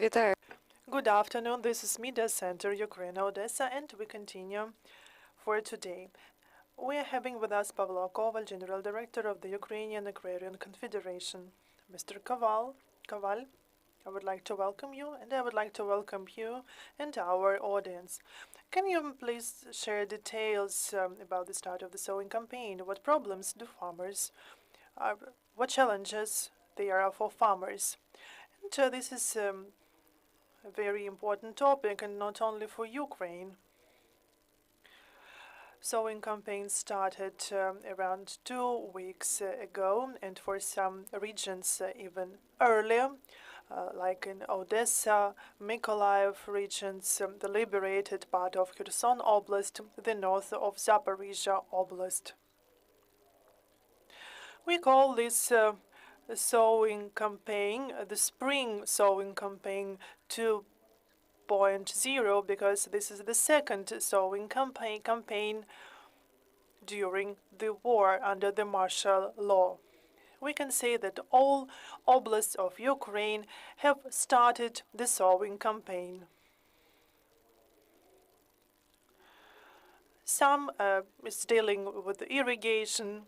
Вітаю. Good afternoon, this is Media Center, Ukraine, Odessa, and we continue for today. We are having with us Pavlo, Koval, General Director of the Ukrainian Agrarian Confederation. Mr. Koval, I would like to welcome you, and I would like to welcome you and our audience. Can you please share details about the start of the sowing campaign? What problems do farmers, what challenges there are for farmers? And this is a very important topic, and not only for Ukraine. Sowing campaign started around 2 weeks ago, and for some regions even earlier, like in Odessa, Mykolaiv regions, the liberated part of Kherson Oblast, the north of Zaporizhia Oblast. We call this sowing campaign, the spring sowing campaign 2.0, because this is the second sowing campaign during the war under the martial law. We can say that all oblasts of Ukraine have started the sowing campaign. Some is dealing with irrigation,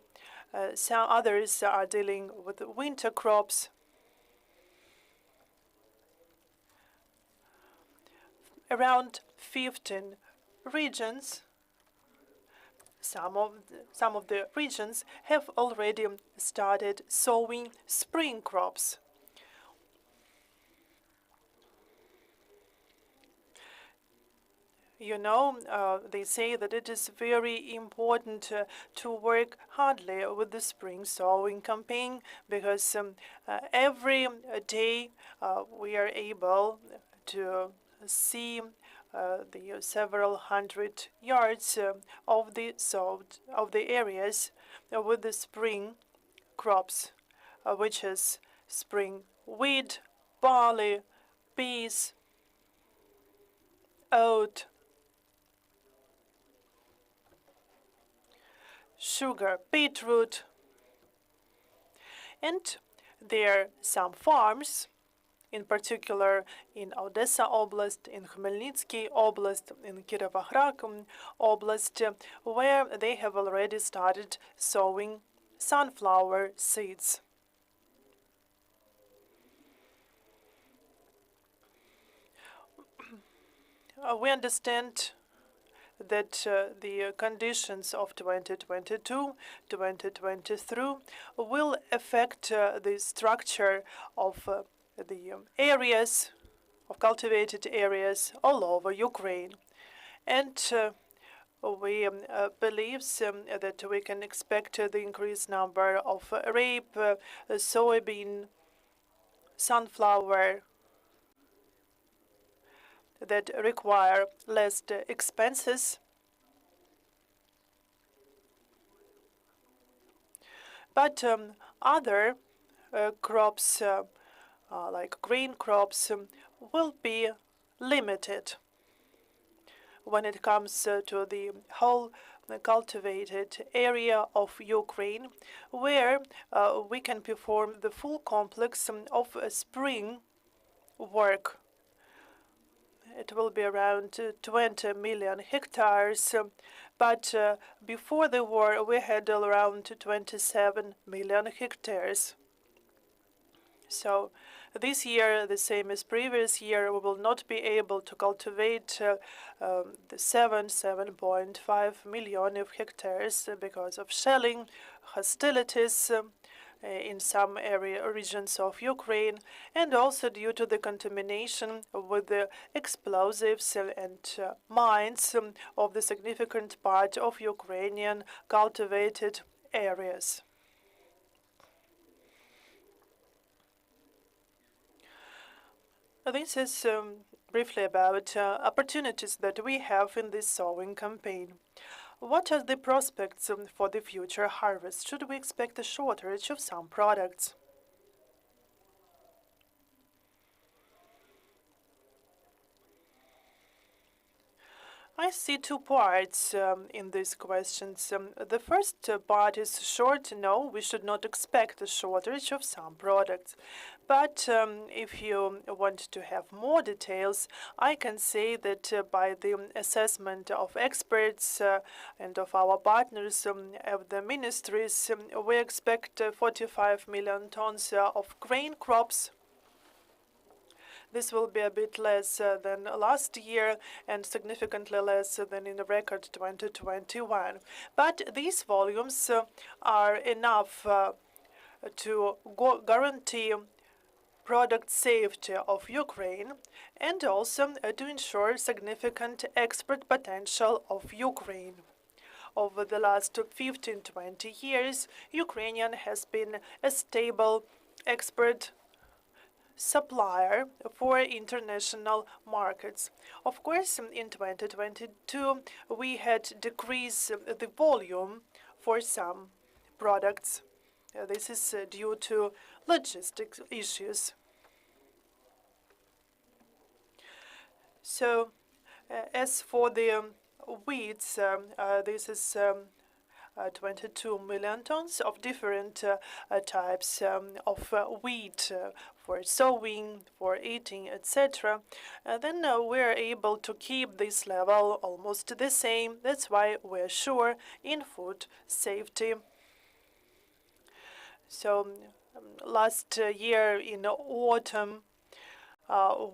some others are dealing with winter crops. Around 15 regions, some of the regions have already started sowing spring crops. You know, they say that it is very important to work hardly with the spring sowing campaign, because every day we are able to see the several hundred yards of the areas with the spring crops, which is spring wheat, barley, peas, oat, sugar, beetroot, and there are some farms, in particular in Odessa Oblast, in Khmelnytsky Oblast, in Kirovohrad Oblast, where they have already started sowing sunflower seeds. We understand that the conditions of 2022-2023 will affect the structure of the areas, of cultivated areas all over Ukraine. And we believe that we can expect the increased number of rape, soybean, sunflower, that require less expenses. But other crops, like grain crops, will be limited when it comes to the whole cultivated area of Ukraine, where we can perform the full complex of spring work. It will be around 20 million hectares, but before the war we had around 27 million hectares. So this year, the same as previous year, we will not be able to cultivate the 7.5 million of hectares because of shelling, hostilities in some regions of Ukraine, and also due to the contamination with the explosives and mines of the significant part of Ukrainian cultivated areas. This is briefly about opportunities that we have in this sowing campaign. What are the prospects for the future harvest? Should we expect a shortage of some products? I see two parts in these questions. The first part is short. No, we should not expect a shortage of some products. But if you want to have more details, I can say that by the assessment of experts and of our partners of the ministries, we expect 45 million tons of grain crops. This will be a bit less than last year and significantly less than in the record 2021. But these volumes are enough to guarantee product safety of Ukraine and also to ensure significant export potential of Ukraine. Over the last 15-20 years, Ukrainian has been a stable export supplier for international markets. Of course, in 2022, we had decreased the volume for some products. This is due to logistics issues. So, as for the wheats, this is 22 million tons of different types of wheat for sowing, for eating, etc. Then we're able to keep this level almost the same. That's why we're sure in food safety. So last year in autumn,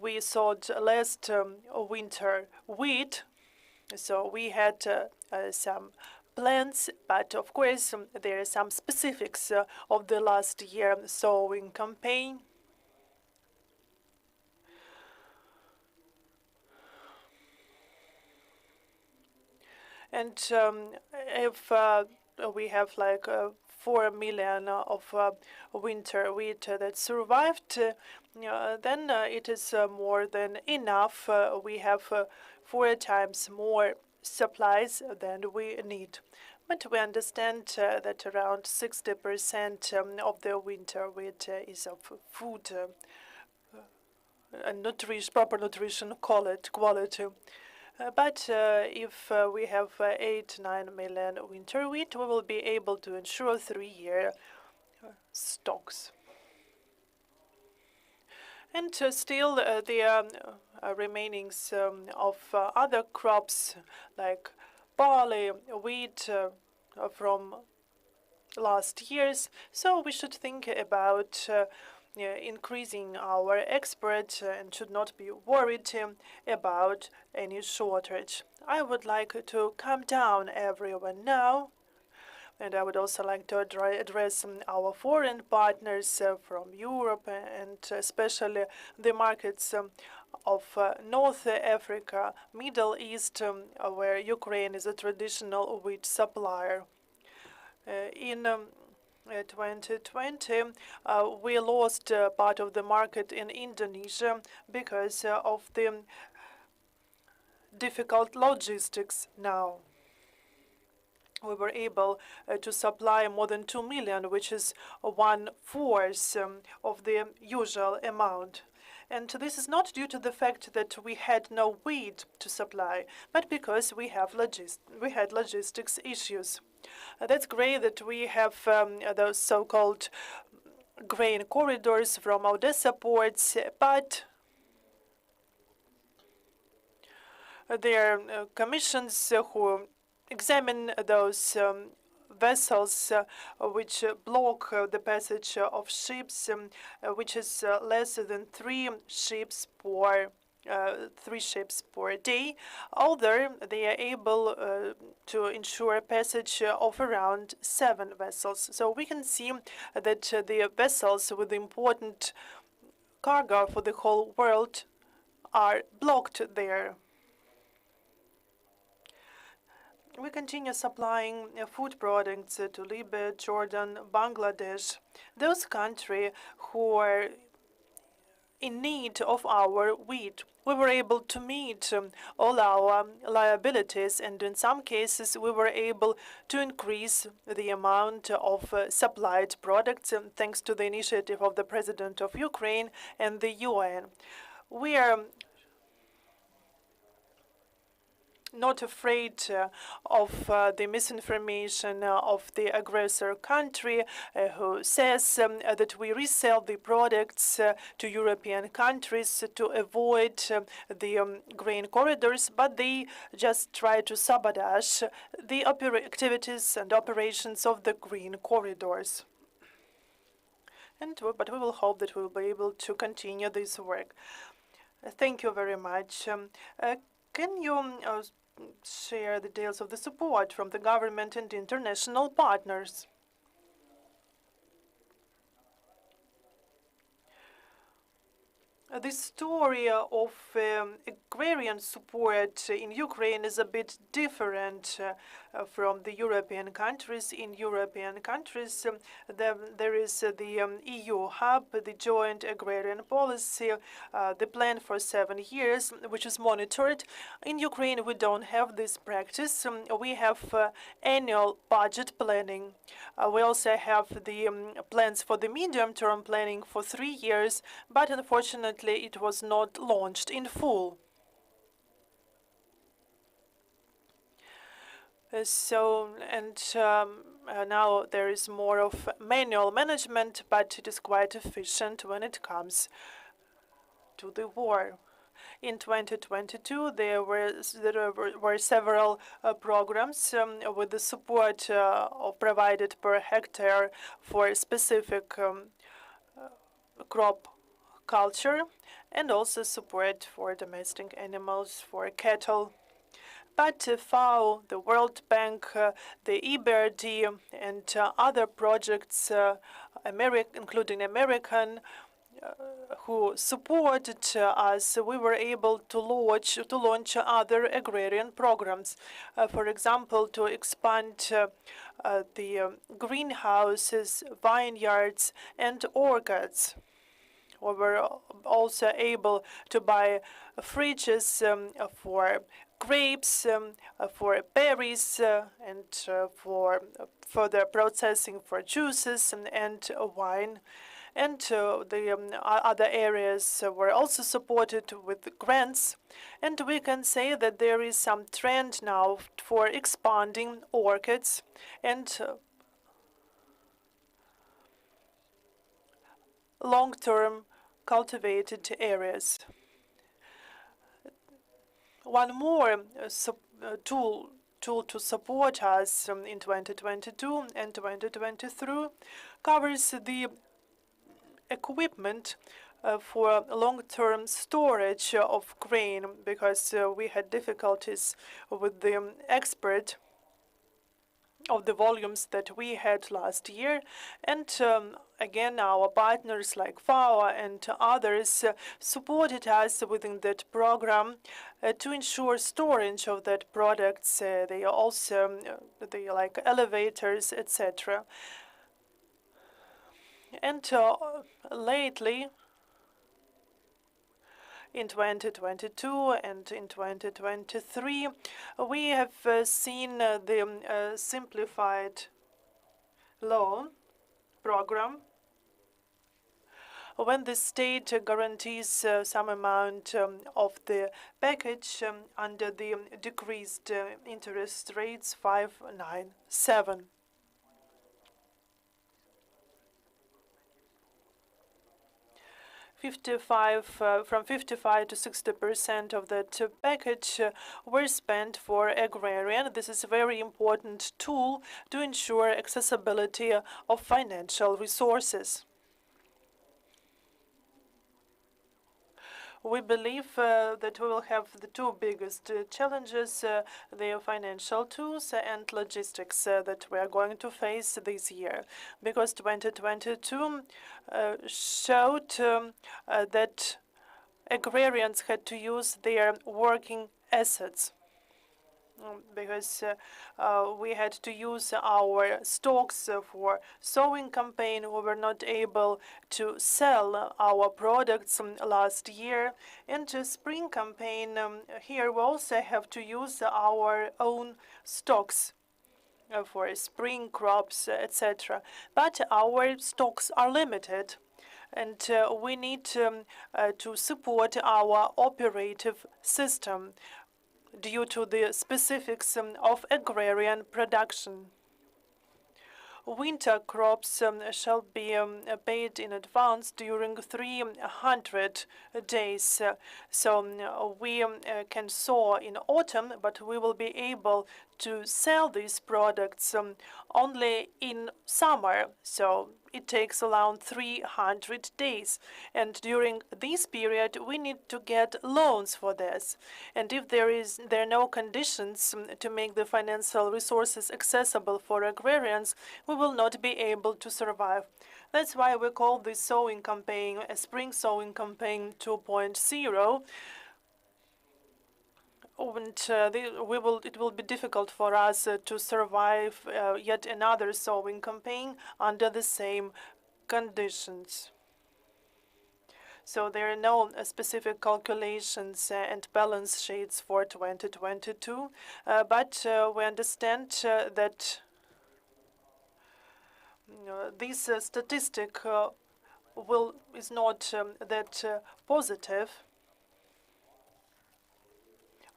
we sowed less winter wheat. So we had some plants, but of course there are some specifics of the last year sowing campaign. And if we have like 4 million of winter wheat that survived, then it is more than enough. We have 4 times more supplies than we need. But we understand that around 60% of the winter wheat is of food and nutrition, proper nutrition quality. But if we have 8-9 million winter wheat, we will be able to ensure 3-year stocks. And still, the remainings of other crops like barley, wheat from last years. So we should think about increasing our export and should not be worried about any shortage. I would like to calm down everyone now. And I would also like to address our foreign partners from Europe and especially the markets of North Africa, Middle East, where Ukraine is a traditional wheat supplier. In 2020, we lost part of the market in Indonesia because of the difficult logistics now. We were able to supply more than 2 million, which is 1/4 of the usual amount. And this is not due to the fact that we had no wheat to supply, but because we had logistics issues. That's great that we have those so-called grain corridors from Odessa ports, but there are commissions who examine those vessels which block the passage of ships, which is less than 3 ships per day, although they are able to ensure passage of around 7 vessels. So we can see that the vessels with important cargo for the whole world are blocked there. We continue supplying food products to Libya, Jordan, Bangladesh, those countries who are in need of our wheat. We were able to meet all our liabilities, and in some cases we were able to increase the amount of supplied products thanks to the initiative of the President of Ukraine and the UN. We are not afraid of the misinformation of the aggressor country who says that we resell the products to European countries to avoid the grain corridors, but they just try to sabotage the activities and operations of the grain corridors. But we will hope that we will be able to continue this work. Thank you very much. Can you share the details of the support from the government and international partners? The story of agrarian support in Ukraine is a bit different from the European countries. In European countries, there is the EU hub, the joint agrarian policy, the plan for 7 years, which is monitored. In Ukraine, we don't have this practice. We have annual budget planning. We also have the plans for the medium-term planning for 3 years, but unfortunately, it was not launched in full. Now there is more of manual management, but it is quite efficient when it comes to the war. In 2022, there were several programs with the support provided per hectare for specific crop culture, and also support for domestic animals, for cattle. But FAO, the World Bank, the EBRD, and other projects, including American, who supported us, we were able to launch other agrarian programs. For example, to expand the greenhouses, vineyards, and orchards. We were also able to buy fridges for grapes, for berries, and for further processing for juices and wine. And the other areas were also supported with grants. And we can say that there is some trend now for expanding orchards and long-term cultivated areas. One more tool to support us in 2022 and 2023 covers the equipment for long-term storage of grain, because we had difficulties with the export of the volumes that we had last year. And again, our partners like FAO and others supported us within that program to ensure storage of that products. They also, like elevators, etc. And lately, in 2022 and in 2023, we have seen the simplified loan program, when the state guarantees some amount of the package under the decreased interest rates 597. From 55 to 60% of that package were spent for agrarian. This is a very important tool to ensure accessibility of financial resources. We believe that we will have the two biggest challenges, the financial tools and logistics that we are going to face this year, because 2022 showed that agrarians had to use their working assets. Because we had to use our stocks for sowing campaign. We were not able to sell our products last year. And the spring campaign, here we also have to use our own stocks for spring crops, etc. But our stocks are limited, and we need to support our operative system. due to the specifics of agrarian production. Winter crops shall be paid in advance during 300 days. So we can sow in autumn, but we will be able to sell these products only in summer. So it takes around 300 days. And during this period, we need to get loans for this. And if there are no conditions to make the financial resources accessible for agrarians, we will not be able to survive. That's why we call this sowing campaign a spring sowing campaign 2.0. And it will be difficult for us to survive yet another sowing campaign under the same conditions. So there are no specific calculations and balance sheets for 2022, but we understand that this statistic is not that positive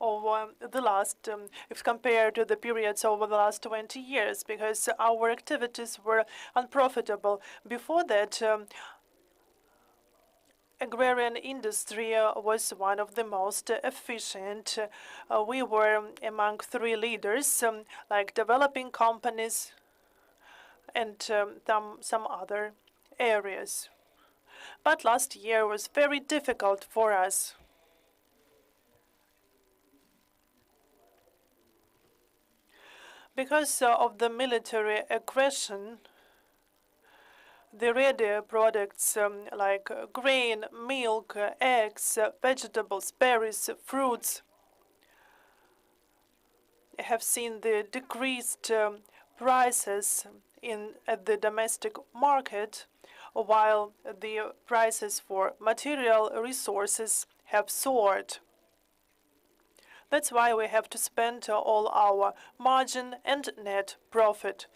over the last, if compared to the periods over the last 20 years, because our activities were unprofitable. Before that, agrarian industry was one of the most efficient. We were among 3 leaders, like developing companies and some other areas. But last year was very difficult for us. Because of the military aggression, the ready products like grain, milk, eggs, vegetables, berries, fruits have seen the decreased prices at the domestic market, while the prices for material resources have soared. That's why we have to spend all our margin and net profit,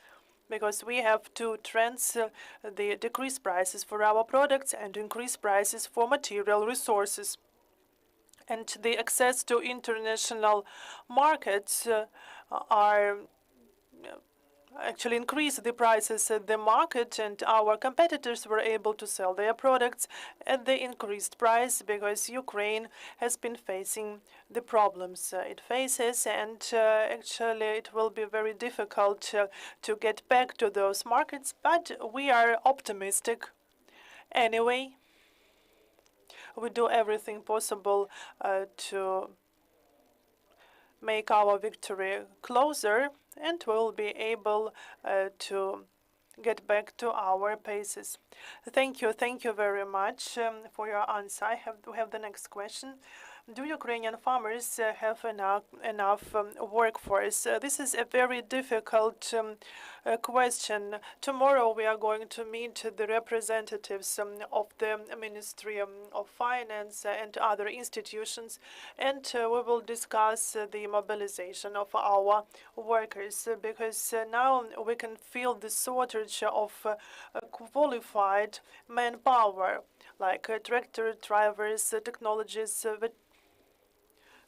because we have to transfer the decreased prices for our products and increase prices for material resources. And the access to international markets are actually increase the prices at the market, and our competitors were able to sell their products at the increased price because Ukraine has been facing the problems it faces, and actually it will be very difficult to get back to those markets, but we are optimistic anyway. We do everything possible to make our victory closer, and we'll be able to get back to our paces. Thank you very much for your answer. We have the next question. Do Ukrainian farmers have enough workforce? This is a very difficult question. Tomorrow we are going to meet the representatives of the Ministry of Finance and other institutions, and we will discuss the mobilization of our workers, because now we can feel the shortage of qualified manpower, like tractor drivers, technologists,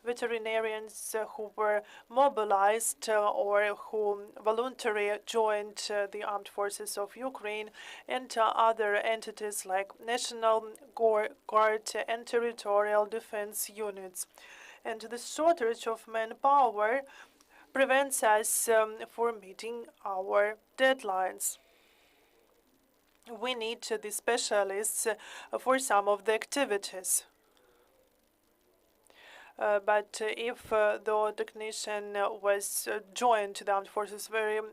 veterinarians who were mobilized or who voluntarily joined the armed forces of Ukraine, and other entities like National Guard and territorial defense units. And the shortage of manpower prevents us from meeting our deadlines. We need the specialists for some of the activities. But if the technician was joined to the armed forces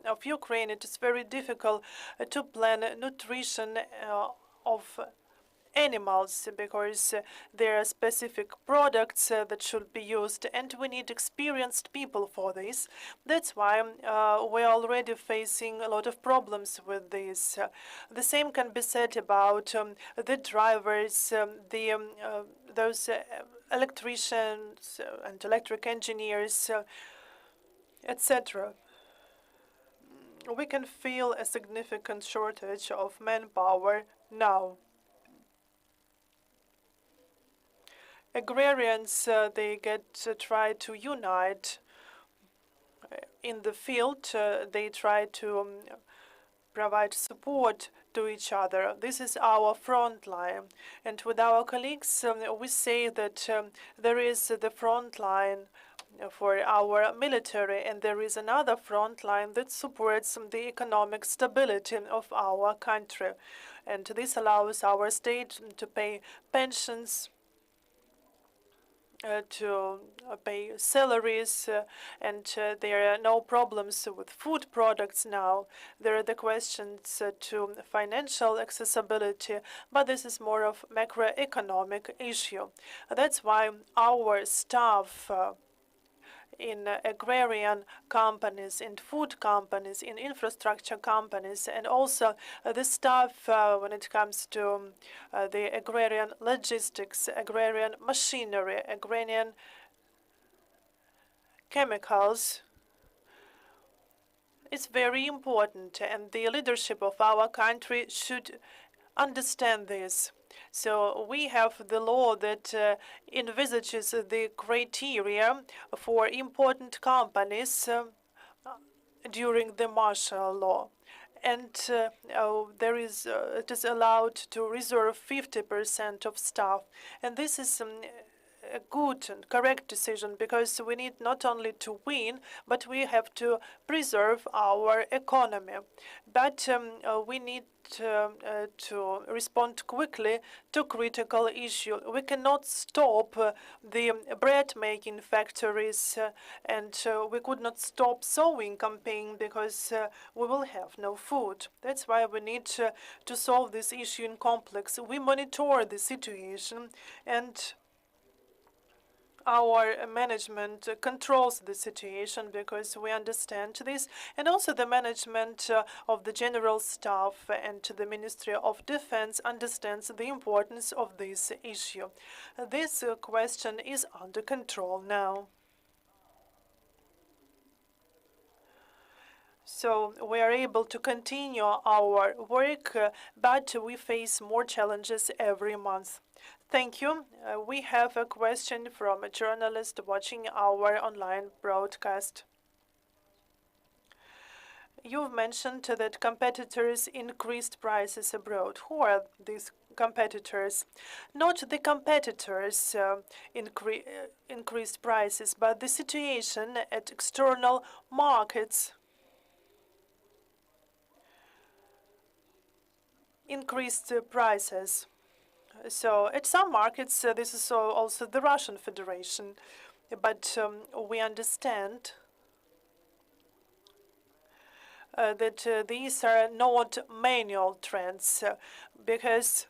of Ukraine, it is very difficult to plan nutrition of animals, because there are specific products that should be used, and we need experienced people for this. That's why we are already facing a lot of problems with this. The same can be said about the drivers, those electricians and electric engineers, etc. We can feel a significant shortage of manpower now. agrarians, they try to unite in the field. They try to provide support to each other. This is our front line. And with our colleagues, we say that there is the front line for our military, and there is another front line that supports the economic stability of our country. And this allows our state to pay pensions, to pay salaries, and there are no problems with food products now. There are the questions to financial accessibility, but this is more of macroeconomic issue. That's why our staff in agrarian companies, in food companies, in infrastructure companies, and also the staff when it comes to the agrarian logistics, agrarian machinery, agrarian chemicals, is very important, and the leadership of our country should understand this. So we have the law that envisages the criteria for important companies during the martial law. And it is allowed to reserve 50% of staff. And this is a good and correct decision, because we need not only to win, but we have to preserve our economy. But we need to respond quickly to critical issue. We cannot stop the bread-making factories, and we could not stop sowing campaign, because we will have no food. That's why we need to solve this issue in complex. We monitor the situation, and our management controls the situation, because we understand this, and also the management of the general staff and the Ministry of Defense understands the importance of this issue. This question is under control now. So we are able to continue our work, but we face more challenges every month. Thank you. We have a question from a journalist watching our online broadcast. You've mentioned that competitors increased prices abroad. Who are these competitors? Not the competitors increased prices, but the situation at external markets increased prices. So at some markets, this is also the Russian Federation, but we understand that these are not manual trends, because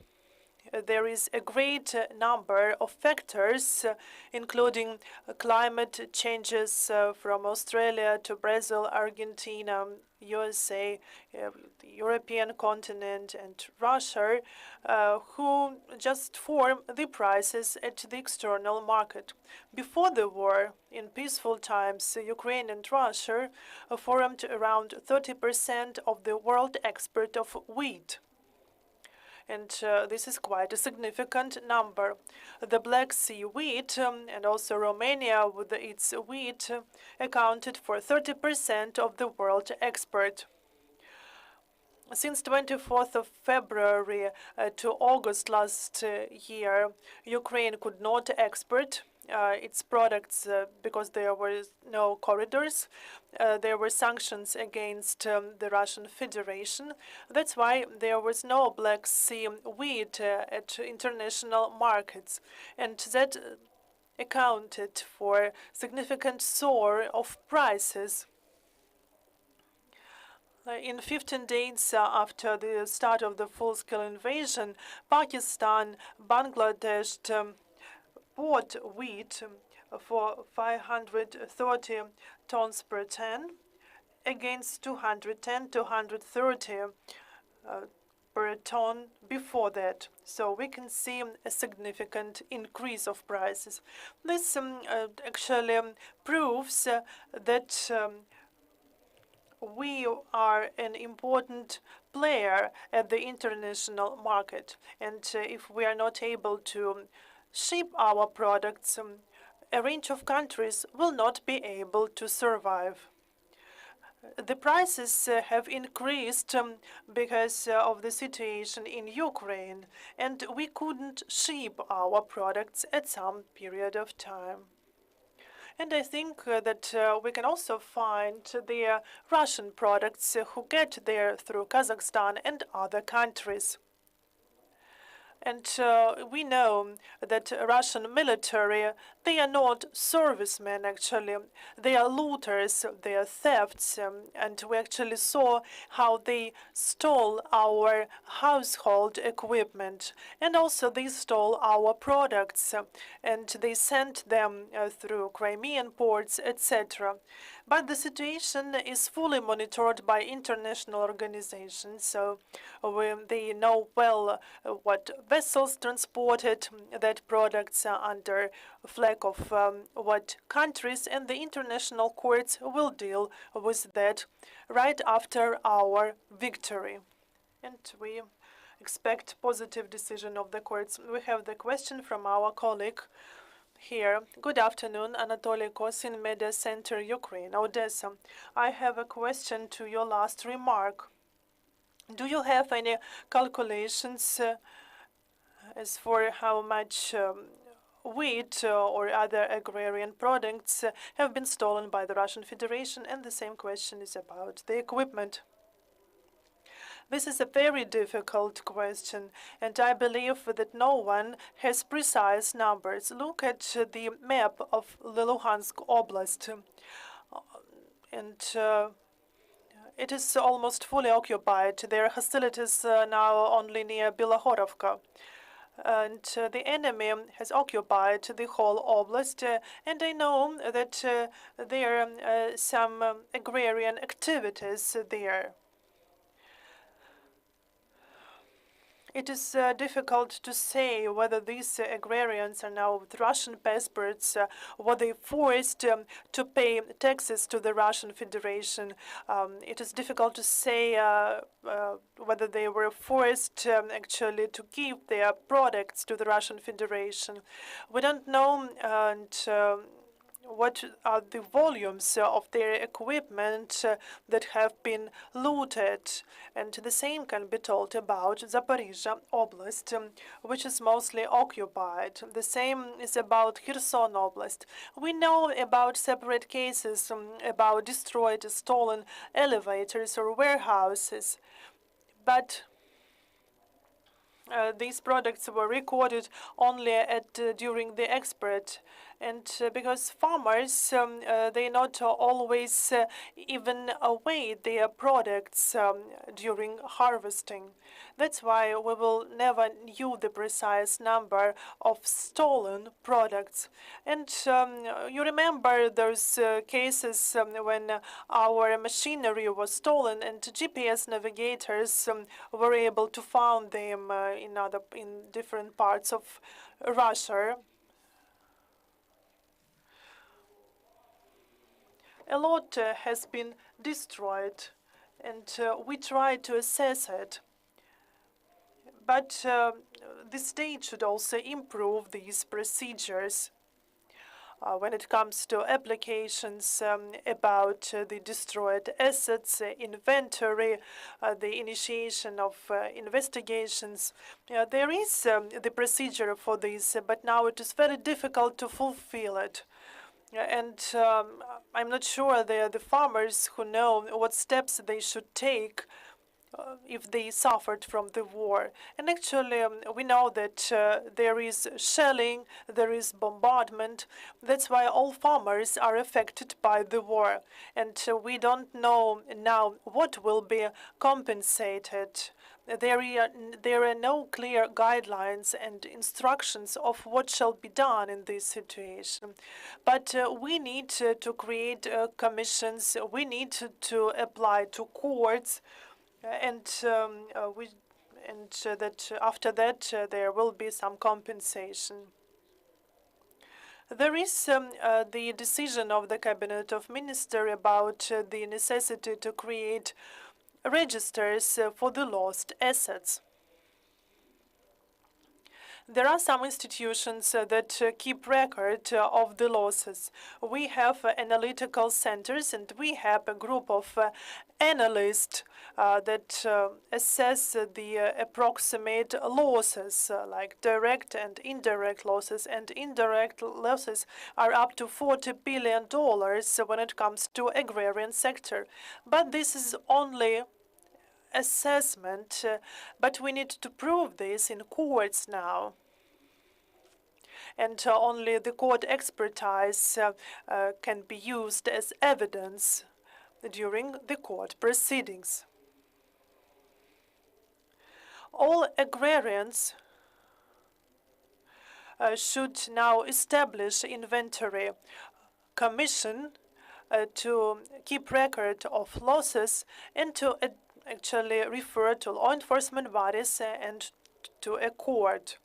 there is a great number of factors, including climate changes from Australia to Brazil, Argentina, USA, the European continent, and Russia, who just form the prices at the external market. Before the war, in peaceful times, Ukraine and Russia formed around 30% of the world export of wheat. And this is quite a significant number. The Black Sea wheat and also Romania with its wheat accounted for 30% of the world export. Since 24th of February to August last year, Ukraine could not export its products because there were no corridors. There were sanctions against the Russian Federation. That's why there was no Black Sea wheat at international markets. And that accounted for significant soar of prices. In 15 days after the start of the full-scale invasion, Pakistan, Bangladesh bought wheat for 530 tons per ton against 210, 230 per ton before that. So we can see a significant increase of prices. This actually proves that we are an important player at the international market. And if we are not able to ship our products, a range of countries will not be able to survive. The prices have increased because of the situation in Ukraine, and we couldn't ship our products at some period of time. And I think that we can also find the Russian products who get there through Kazakhstan and other countries. And we know that Russian military, they are not servicemen actually. They are looters, they are thefts. And we actually saw how they stole our household equipment. And also they stole our products. And they sent them through Crimean ports, etc. But the situation is fully monitored by international organizations, so they know well what vessels transported that products under flag of what countries, and the international courts will deal with that right after our victory. And we expect positive decision of the courts. We have the question from our colleague here. Good afternoon, Anatoly Kosin, Media Center, Ukraine, Odessa. I have a question to your last remark. Do you have any calculations as for how much wheat or other agrarian products have been stolen by the Russian Federation? And the same question is about the equipment. This is a very difficult question, and I believe that no one has precise numbers. Look at the map of the Luhansk Oblast, and it is almost fully occupied. There are hostilities now only near Bilohorovka. And the enemy has occupied the whole oblast, and I know that there are some agrarian activities there. It is difficult to say whether these agrarians are now with Russian passports, were they forced to pay taxes to the Russian Federation. It is difficult to say whether they were forced actually to give their products to the Russian Federation. We don't know, and what are the volumes of their equipment that have been looted. And the same can be told about Zaporizhzhia Oblast, which is mostly occupied. The same is about Kherson Oblast. We know about separate cases about destroyed, stolen elevators or warehouses, but these products were recorded only during the export, and because farmers they not always even weigh their products during harvesting. That's why we will never know the precise number of stolen products. And you remember those cases when our machinery was stolen and GPS navigators were able to find them in different parts of Russia. A lot has been destroyed, and we try to assess it. But the state should also improve these procedures when it comes to applications about the destroyed assets, inventory, the initiation of investigations. There is the procedure for this, but now it is very difficult to fulfill it. And I'm not sure they are the farmers who know what steps they should take if they suffered from the war. And actually, we know that there is shelling, there is bombardment. That's why all farmers are affected by the war. And we don't know now what will be compensated. There are no clear guidelines and instructions of what shall be done in this situation. But we need to create commissions. We need to apply to courts, and that after that there will be some compensation. There is the decision of the Cabinet of Ministers about the necessity to create registers for the lost assets. There are some institutions that keep record of the losses. We have analytical centers, and we have a group of analysts that assess the approximate losses, like direct and indirect losses. And indirect losses are up to $40 billion when it comes to agrarian sector. But this is only assessment, but we need to prove this in courts now. And only the court expertise can be used as evidence during the court proceedings. All agrarians should now establish inventory commission to keep record of losses and to actually refer to law enforcement bodies and to a court.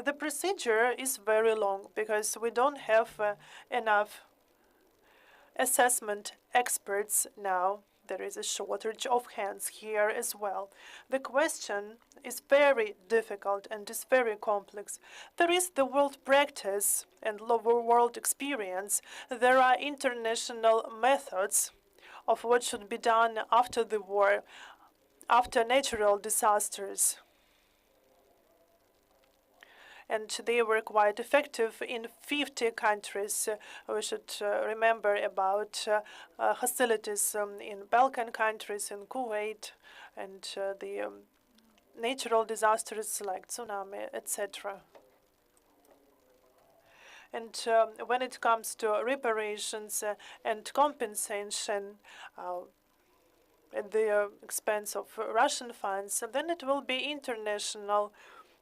The procedure is very long because we don't have enough assessment experts now. There is a shortage of hands here as well. The question is very difficult and is very complex. There is the world practice and world experience. There are international methods of what should be done after the war, after natural disasters. And they were quite effective in 50 countries. We should remember about hostilities in Balkan countries, in Kuwait, and the natural disasters like tsunami, etc. And when it comes to reparations and compensation at the expense of Russian funds, then it will be international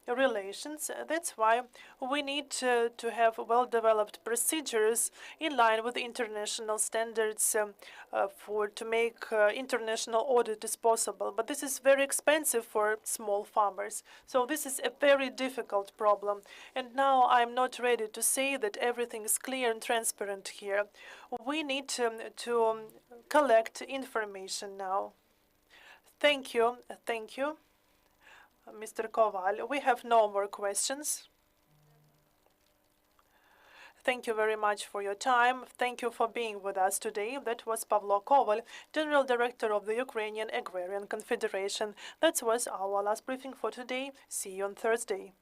relations. That's why we need to have well-developed procedures in line with international standards to make international audit is possible. But this is very expensive for small farmers. So this is a very difficult problem. And now I'm not ready to say that everything is clear and transparent here. We need to collect information now. Thank you. Thank you, Mr. Koval. We have no more questions. Thank you very much for your time. Thank you for being with us today. That was Pavlo Koval, General Director of the Ukrainian Agrarian Confederation. That was our last briefing for today. See you on Thursday.